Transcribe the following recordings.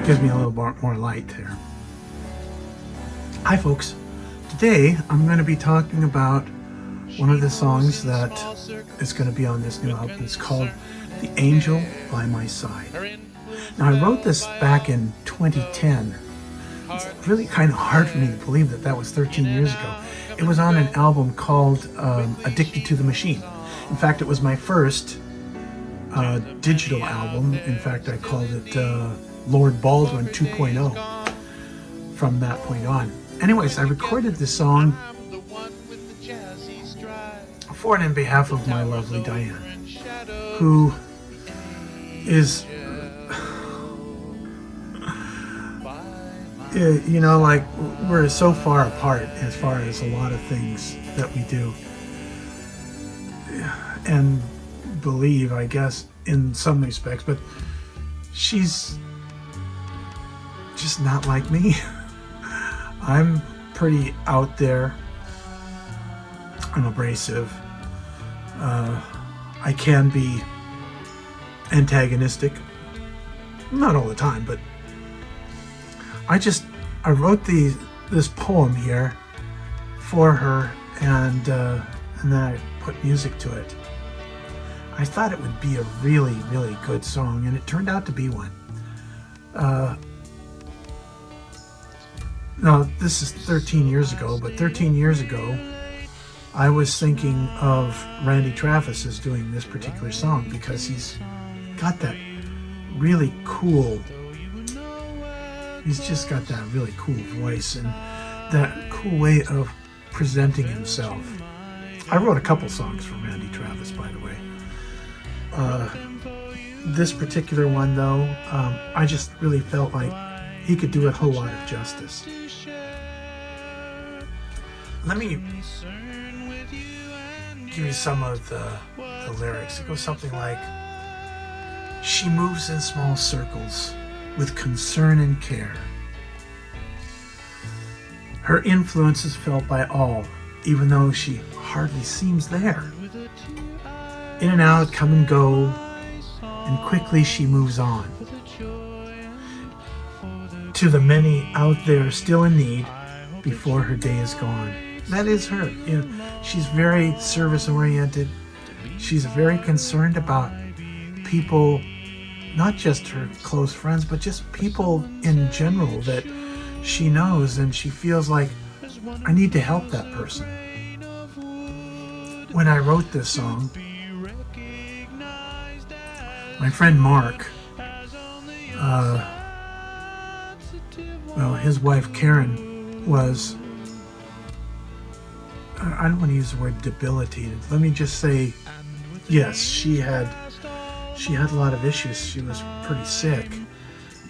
Gives me a little more light there. Hi folks, today I'm going to be talking about one of the songs that is going to be on this new album. It's called The Angel by My Side. Now I wrote this back in 2010. It's really kind of hard for me to believe that that was 13 years ago. It was on an album called Addicted to the Machine. In fact, it was my first digital album. In fact, I called it Lord Baldwin 2.0 from that point on. Anyways, I recorded this song for and in behalf of my lovely Diane, who is, you know, like, we're so far apart as far as a lot of things that we do and believe, I guess, in some respects, but she's just not like me. I'm pretty out there. I'm abrasive. I can be antagonistic. Not all the time, but I wrote this poem here for her, and then I put music to it. I thought it would be a really, really good song, and it turned out to be one. Now, this is 13 years ago, but 13 years ago, I was thinking of Randy Travis as doing this particular song because he's got that really cool, he's just got that really cool voice and that cool way of presenting himself. I wrote a couple songs for Randy Travis, by the way. This particular one, though, I just really felt like he could do a whole lot of justice. Let me give you some of the lyrics. It goes something like, she moves in small circles with concern and care. Her influence is felt by all, even though she hardly seems there. In and out, come and go, and quickly she moves on. To the many out there still in need before her day is gone. That is her. You know, she's very service-oriented. She's very concerned about people, not just her close friends, but just people in general that she knows, and she feels like, I need to help that person. When I wrote this song, my friend Mark, well, his wife Karen was, I don't want to use the word debilitated. Let me just say, yes, she had a lot of issues. She was pretty sick.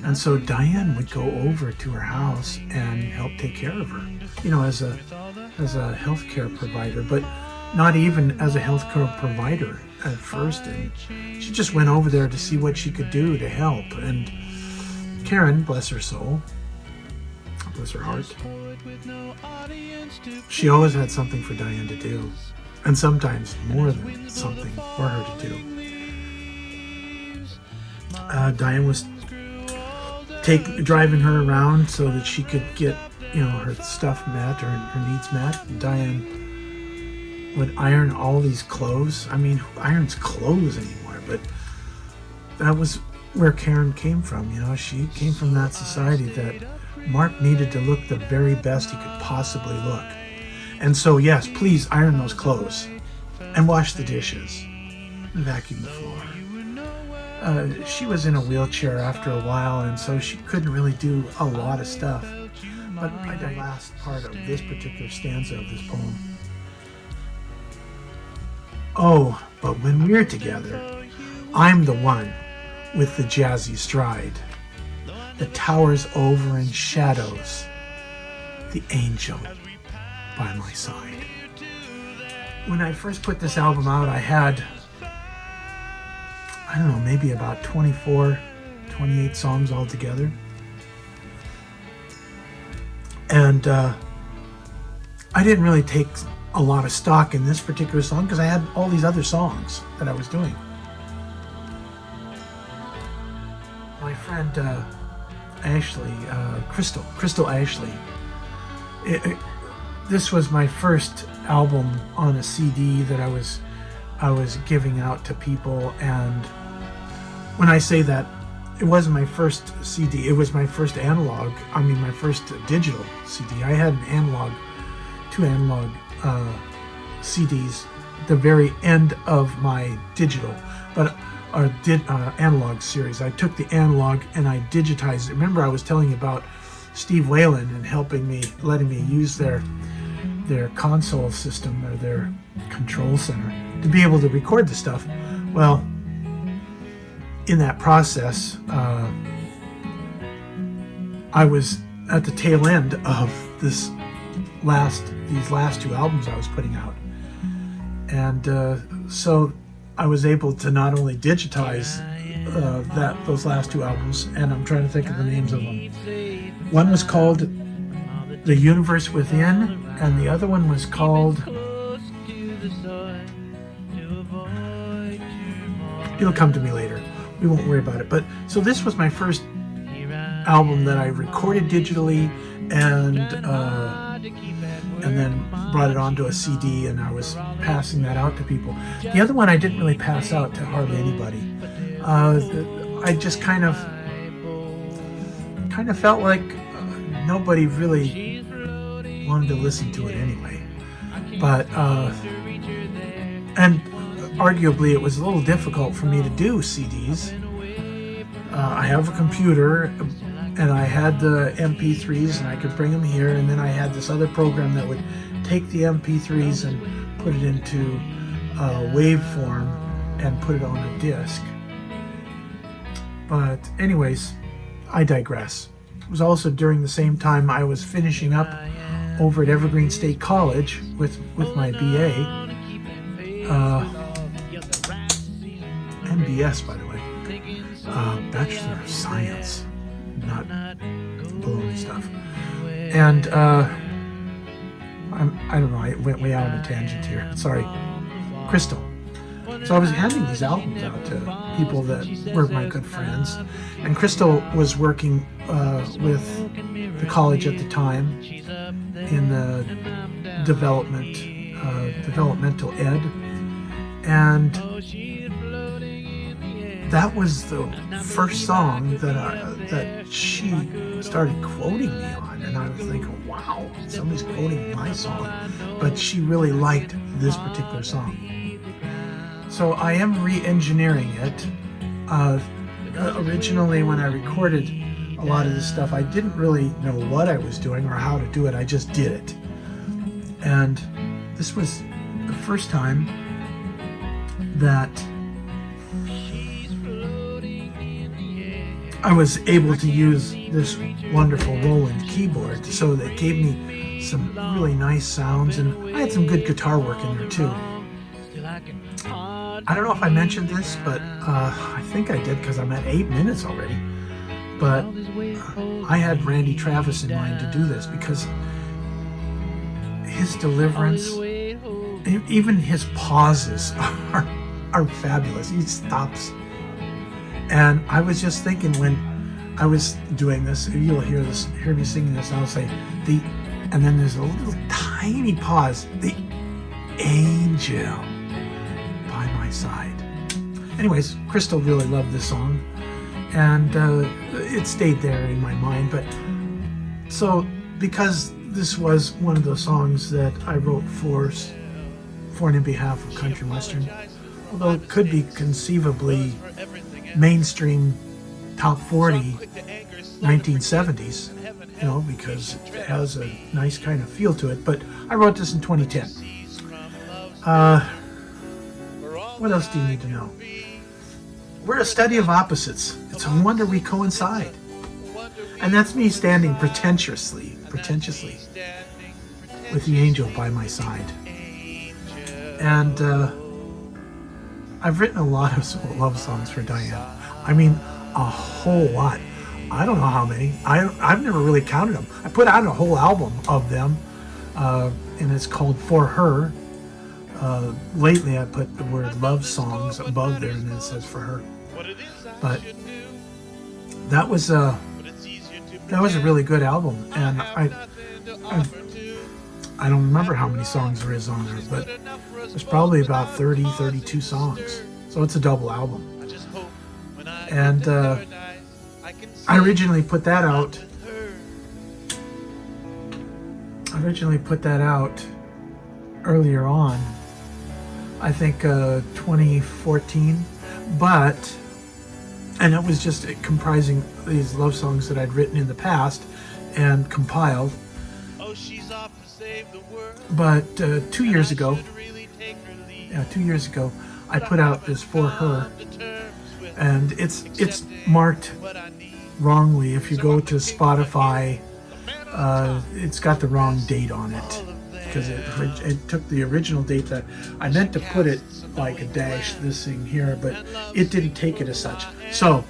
And so Diane would go over to her house and help take care of her, you know, as a healthcare provider, but not even as a healthcare provider at first. And she just went over there to see what she could do to help. And Karen, bless her soul, bless her heart, she always had something for Diane to do, and sometimes more than something for her to do. Diane was driving her around so that she could get, you know, her stuff met or her needs met. Diane would iron all these clothes. I mean, who irons clothes anymore? But that was where Karen came from. You know, she came from that society that Mark needed to look the very best he could possibly look. And so, yes, please iron those clothes and wash the dishes and vacuum the floor. She was in a wheelchair after a while, and so she couldn't really do a lot of stuff. But the last part of this particular stanza of this poem. Oh, but when we're together, I'm the one with the jazzy stride that towers over in shadows, the angel by my side. When I first put this album out, I had, I don't know, maybe about 24, 28 songs altogether. And I didn't really take a lot of stock in this particular song because I had all these other songs that I was doing. My friend Ashley, Crystal Ashley. This was my first album on a CD that I was giving out to people, and when I say that, it wasn't my first CD, it was my first analog, my first digital CD. I had two analog CDs at the very end of my digital, analog series. I took the analog and I digitized it. Remember, I was telling you about Steve Whalen and letting me use their console system, or their control center, to be able to record the stuff. Well, in that process, I was at the tail end of these last two albums I was putting out, and so I was able to not only digitize those last two albums, and I'm trying to think of the names of them. One was called The Universe Within, and the other one was called, it'll come to me later, we won't worry about it. But so this was my first album that I recorded digitally, and then brought it onto a CD, and I was passing that out to people. The other one I didn't really pass out to hardly anybody. I just kind of felt like nobody really wanted to listen to it anyway. But and arguably it was a little difficult for me to do CDs. I have a computer, and I had the MP3s, and I could bring them here, and then I had this other program that would take the MP3s and put it into waveform and put it on a disc. But anyways, I digress. It was also during the same time I was finishing up over at Evergreen State College with my BA, MBS, by the way, Bachelor of Science, not baloney stuff. And I don't know, I went way out on a tangent here. Sorry. Crystal. So I was handing these albums out to people that were my good friends, and Crystal was working with the college at the time in the developmental ed, and that was the first song that she started quoting me on, and I was thinking, wow, somebody's quoting my song, but she really liked this particular song. So I am re-engineering it. Originally, when I recorded a lot of this stuff, I didn't really know what I was doing or how to do it. I just did it. And this was the first time that I was able to use this wonderful Roland keyboard, so that gave me some really nice sounds, and I had some good guitar work in there too. I don't know if I mentioned this, but I think I did, because I'm at 8 minutes already. But I had Randy Travis in mind to do this, because his deliverance, even his pauses, are fabulous. He stops. And I was just thinking, when I was doing this, you'll hear me singing this, and I'll say and then there's a little tiny pause, the angel by my side. Anyways, Crystal really loved this song, and it stayed there in my mind. But so, because this was one of those songs that I wrote for and in behalf of country western, although it could be conceivably mainstream top 40 1970s, because it has a nice kind of feel to it. But I wrote this in 2010. What else do you need to know? We're a study of opposites. It's a wonder we coincide. And that's me standing pretentiously with the angel by my side. And I've written a lot of love songs for Diane. I mean, a whole lot. I don't know how many. I've never really counted them. I put out a whole album of them, and it's called For Her. Lately I put the word love songs above there, and then it says For Her. But that was that was a really good album, and I don't remember how many songs there is on there, but there's probably about 30, 32 songs. So it's a double album. And I originally put that out. Earlier on, I think 2014, and it was just comprising these love songs that I'd written in the past and compiled. But 2 years ago, I put out this For Her, and it's marked wrongly. If you go to Spotify, it's got the wrong date on it, because it took the original date that I meant to put it like a dash, this thing here, but it didn't take it as such. So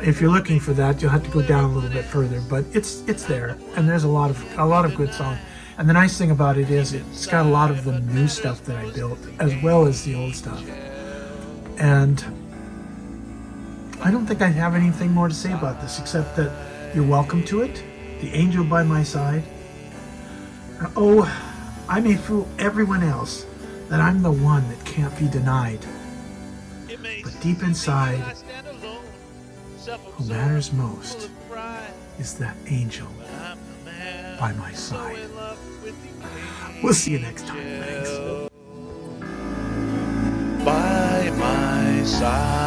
if you're looking for that, you'll have to go down a little bit further, but it's there, and there's a lot of good songs. And the nice thing about it is it's got a lot of the new stuff that I built as well as the old stuff. And I don't think I have anything more to say about this except that you're welcome to it. The angel by my side. Oh, I may fool everyone else that I'm the one that can't be denied. But deep inside, who matters most is that angel by my side. We'll see you next time. Thanks. By my side.